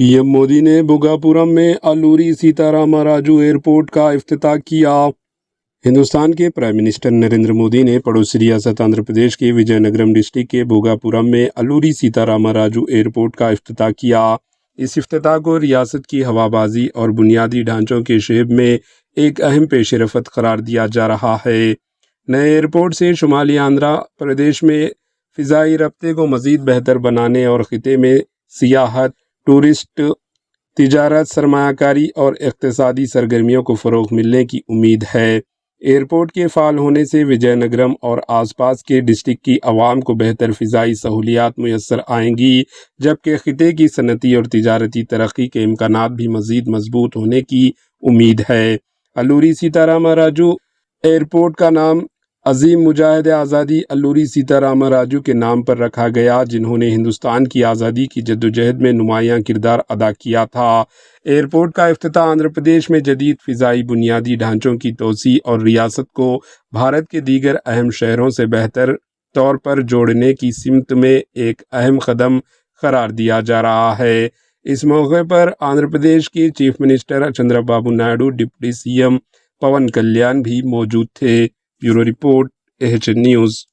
P M Modi نے بھوگاپورم میں الوری سیتا Rama Raju airport کا افتتاح کیا۔ ہندوستان کے پرائم منسٹر نریندر مودی نے پڑوسی ریاست آندھرا پردیش کے وجے نگرم ڈسٹرکٹ کے بھوگاپورم میں الوری سیتا راما راجو ایئرپورٹ کا افتتاح کیا۔ اس افتتاح کو ریاست کی ہوابازی اور بنیادی ڈھانچوں کے شعبے میں ایک اہم پیش رفت قرار دیا جا رہا ہے۔ نئے ایئرپورٹ سے شمالی آندھرا پردیش میں فضائی رابطے کو مزید بہتر بنانے اور خطے میں سیاحت، ٹورسٹ، تجارت، سرمایہ کاری اور اقتصادی سرگرمیوں کو فروغ ملنے کی امید ہے۔ ایئرپورٹ کے فعال ہونے سے وجے نگرم اور آس پاس کے ڈسٹرکٹ کی عوام کو بہتر فضائی سہولیات میسر آئیں گی، جبکہ خطے کی صنعتی اور تجارتی ترقی کے امکانات بھی مزید مضبوط ہونے کی امید ہے۔ الوری سیتا راما راجو ایئرپورٹ کا نام عظیم مجاہد آزادی الوری سیتا راما راجو کے نام پر رکھا گیا، جنہوں نے ہندوستان کی آزادی کی جدوجہد میں نمایاں کردار ادا کیا تھا۔ ایئرپورٹ کا افتتاح آندھرا پردیش میں جدید فضائی بنیادی ڈھانچوں کی توسیع اور ریاست کو بھارت کے دیگر اہم شہروں سے بہتر طور پر جوڑنے کی سمت میں ایک اہم قدم قرار دیا جا رہا ہے۔ اس موقع پر آندھرا پردیش کے chief minister Chandra Babu Naidu, deputy C M پون کلیان بھی موجود تھے۔ Bureau report, AHN news.